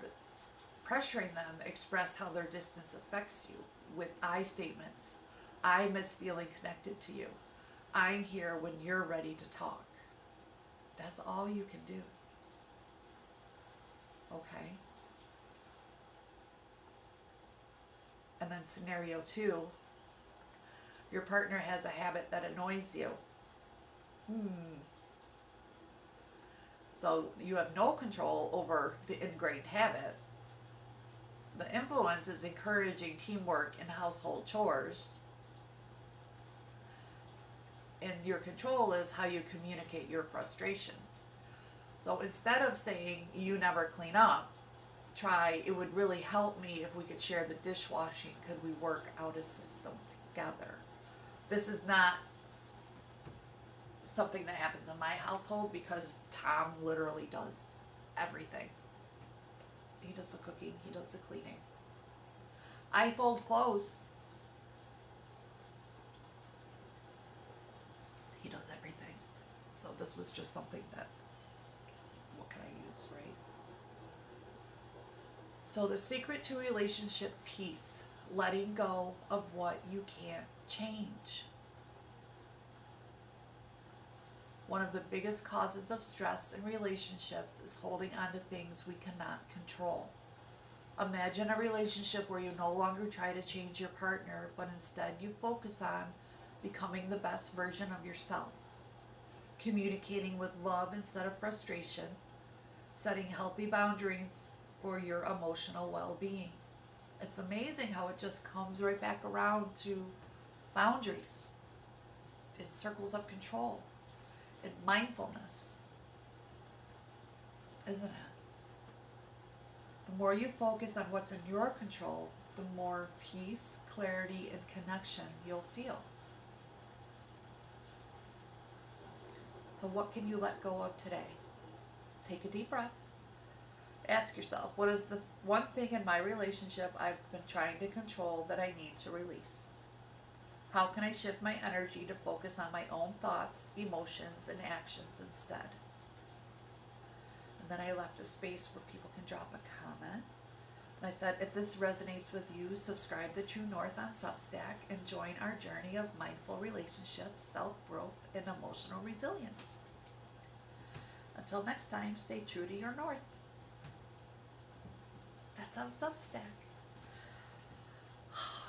pressuring them, express how their distance affects you with I statements. I miss feeling connected to you. I'm here when you're ready to talk. That's all you can do. Okay? And then scenario 2, your partner has a habit that annoys you. So you have no control over the ingrained habit. The influence is encouraging teamwork in household chores. And your control is how you communicate your frustration. So instead of saying, you never clean up, try, it would really help me if we could share the dishwashing. Could we work out a system together? This is not something that happens in my household because Tom literally does everything. He does the cooking, he does the cleaning. I fold clothes. He does everything. So this was just something that, what can I use, right? So the secret to relationship peace, letting go of what you can't change. One of the biggest causes of stress in relationships is holding on to things we cannot control. Imagine a relationship where you no longer try to change your partner, but instead you focus on becoming the best version of yourself, communicating with love instead of frustration, setting healthy boundaries for your emotional well-being. It's amazing how it just comes right back around to boundaries. It circles up control and mindfulness, isn't it? The more you focus on what's in your control, the more peace, clarity, and connection you'll feel. So what can you let go of today? Take a deep breath. Ask yourself, what is the one thing in my relationship I've been trying to control that I need to release? How can I shift my energy to focus on my own thoughts, emotions, and actions instead? And then I left a space where people can drop a comment. And I said, if this resonates with you, subscribe to True North on Substack and join our journey of mindful relationships, self-growth, and emotional resilience. Until next time, stay true to your North. That's on Substack.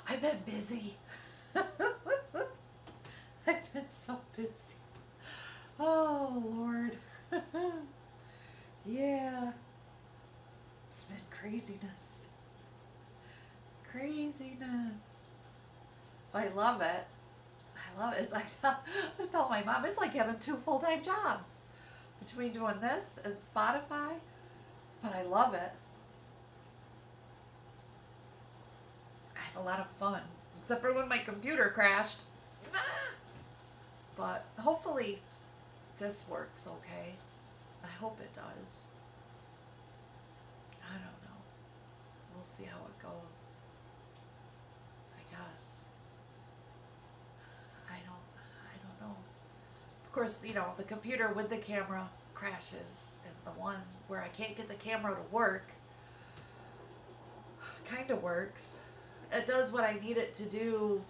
I've been busy. I've been so busy. Oh, Lord. Yeah. It's been craziness. Craziness. But I love it. I love it. It's like, I was telling my mom, it's like having 2 full-time jobs between doing this and Spotify. But I love it. I had a lot of fun. Except for when my computer crashed. But hopefully this works okay. I hope it does. I don't know. We'll see how it goes. I guess. I don't know. Of course, you know, the computer with the camera crashes, and the one where I can't get the camera to work kind of works. It does what I need it to do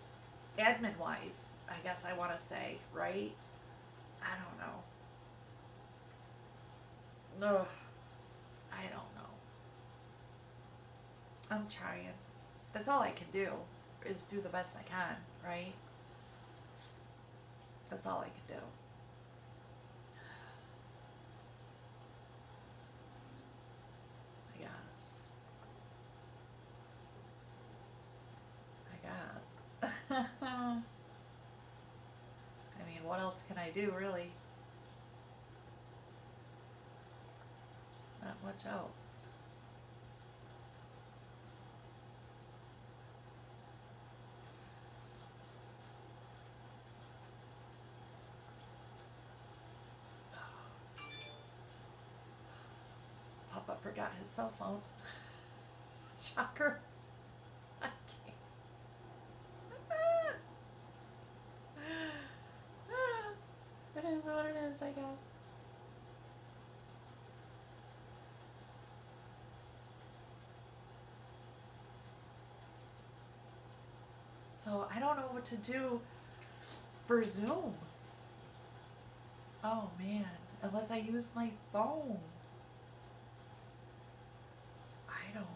admin wise, I guess I want to say, right? I don't know. No, I don't know. I'm trying. That's all I can do, is do the best I can, right? That's all I can do. I guess. I mean, what else can I do, really? Not much else. Papa forgot his cell phone. Shocker. I can't. It is what it is, I guess. So I don't know what to do for Zoom. Oh man, unless I use my phone. I don't know.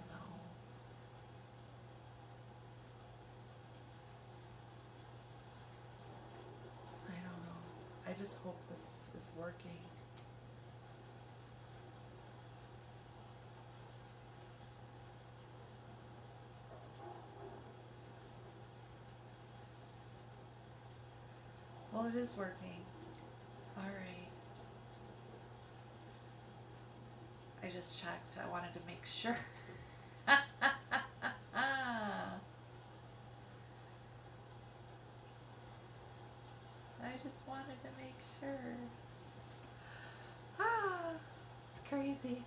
just hope this is working. Well, it is working. Alright. I just checked. I wanted to make sure. I just wanted to make sure. It's crazy.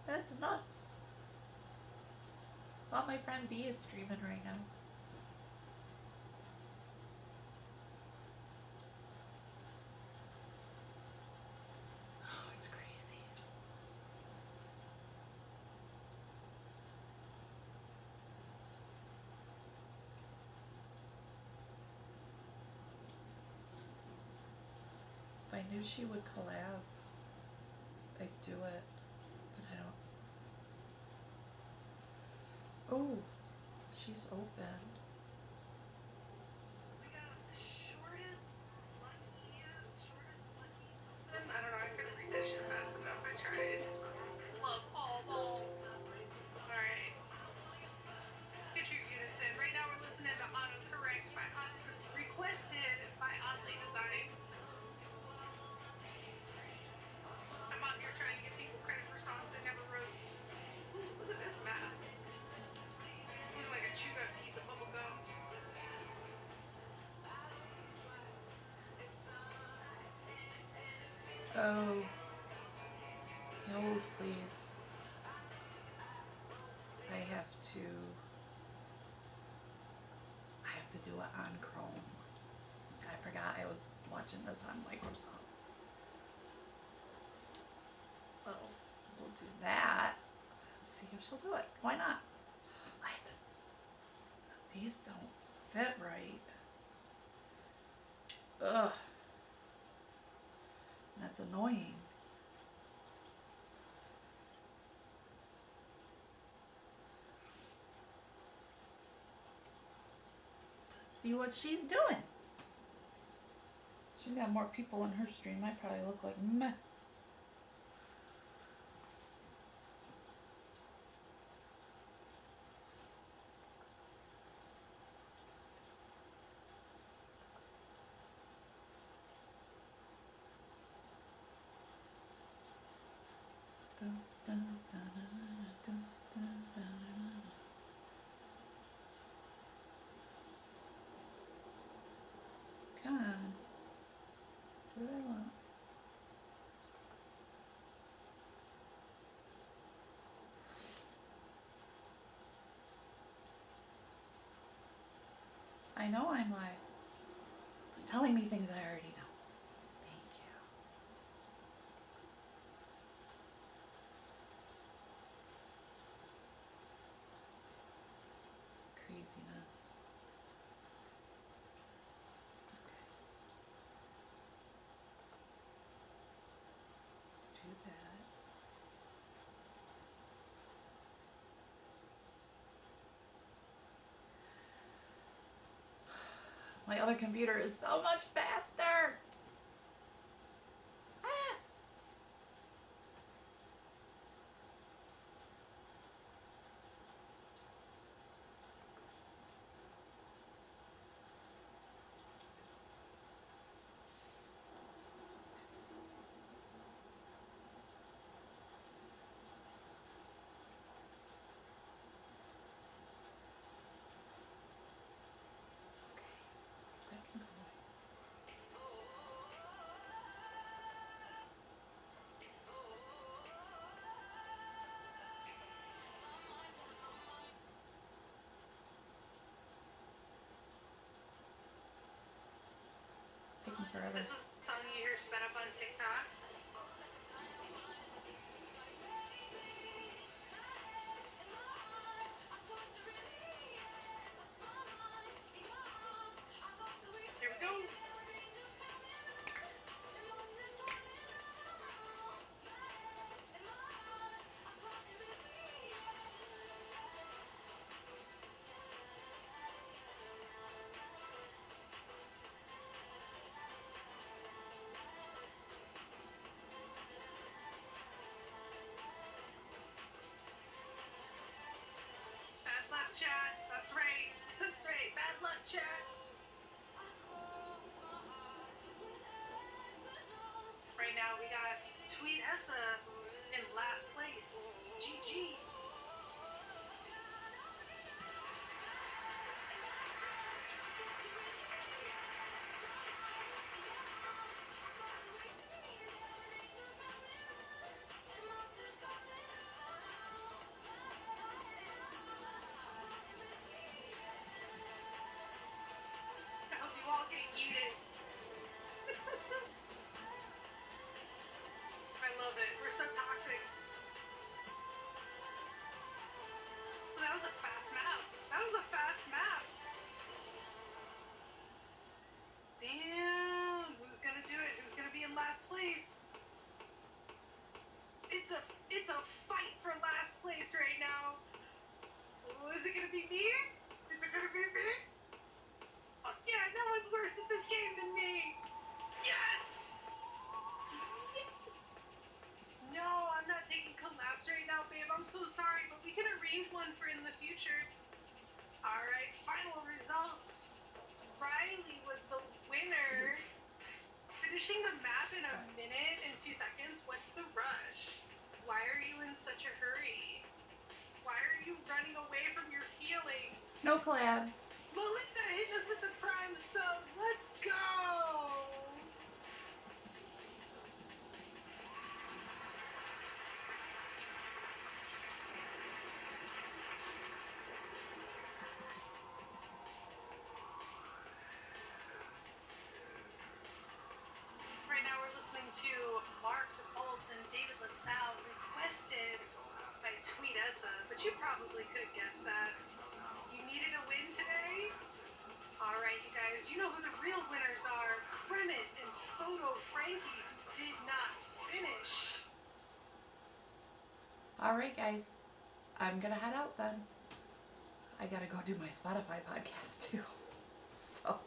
That's nuts. Well, my friend B is streaming right now. Oh, it's crazy. If I knew she would collab, I'd do it, but I don't. Oh, she's open. I don't know, I couldn't read that shit fast enough. I tried. Love all balls. Alright. Get your units in. Right now we're listening to Autocorrect by requested by Oddly Designed. I'm out here trying to give people credit for songs they never wrote. Ooh, look at this map. Looks like a chewed up piece of bubble gum. Oh, hold please. I have to do it on Chrome. I forgot I was watching this on Microsoft. So we'll do that. See if she'll do it. Why not? I have to. These don't fit right. Ugh. That's annoying. To see what she's doing. She's got more people in her stream. I probably look like meh. Come on. What do I want? I know I'm live. It's telling me things I already know. Thank you. Craziness. Okay. Do that. My other computer is so much faster. Ah. Okay, that can go away. It's taking forever. This is a song you hear sped up on TikTok. Here we go. chat. That's right. That's right. Bad luck, chat. Right now we got Tweet Essa in last place. GG's. I hope you all get yeeted. I love it. We're so toxic. Well, that was a fast map. That was a fast map. Damn. Who's gonna do it? Who's gonna be in last place? It's a fight for last place right now. Oh, is it gonna be me? Is it gonna be me? Oh, yeah, no one's worse at this game than me. Yes! Yes! No, I'm not taking collabs right now, babe. I'm so sorry, but we can arrange one for in the future. Alright, final results. Riley was the winner. Finishing the map in 1 minute and 2 seconds. What's the rush? Why are you in such a hurry? Why are you running away from your feelings? No collabs. Melinda hit us with the prime sub. Let's go! Right now we're listening to Mark DePulse and David LaSalle, requested by Tweet Essa, but you probably could guess that. You needed a win today? Alright, you guys, you know who the real winners are. Kremit and Photo Frankie did not finish. Alright, guys. I'm gonna head out then. I gotta go do my Spotify podcast too. So.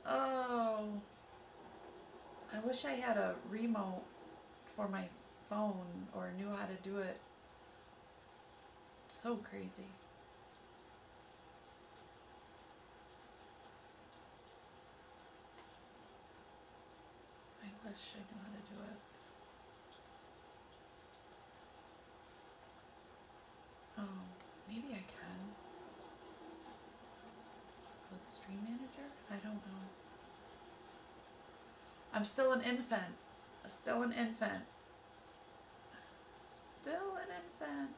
Oh. I wish I had a remote for my phone or knew how to do it. So crazy. I wish I knew how to do it. Oh, maybe I can. With Stream Manager? I don't know. I'm still an infant. Still an infant. Still an infant.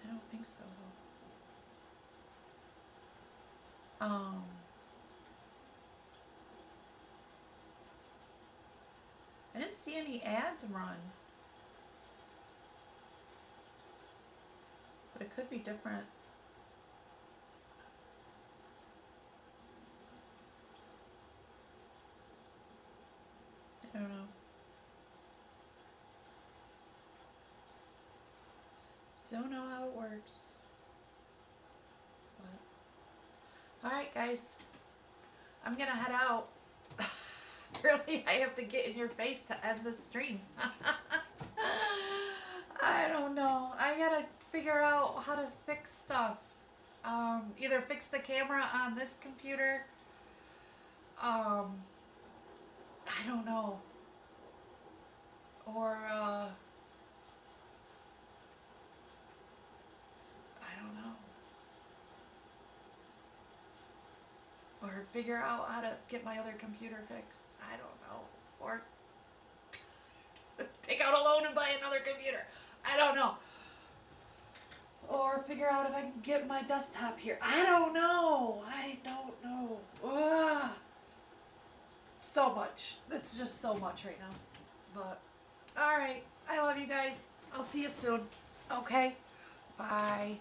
I don't think so. I didn't see any ads run. But it could be different. I don't know. Don't know how it works. But alright guys. I'm gonna head out. Really, I have to get in your face to end the stream. I don't know. I gotta figure out how to fix stuff. Either fix the camera on this computer. I don't know. Or, I don't know. Or figure out how to get my other computer fixed. I don't know. Or take out a loan and buy another computer. I don't know. Or figure out if I can get my desktop here. I don't know. I don't know. Ugh. So much. It's just so much right now. But, alright. I love you guys. I'll see you soon. Okay? Bye.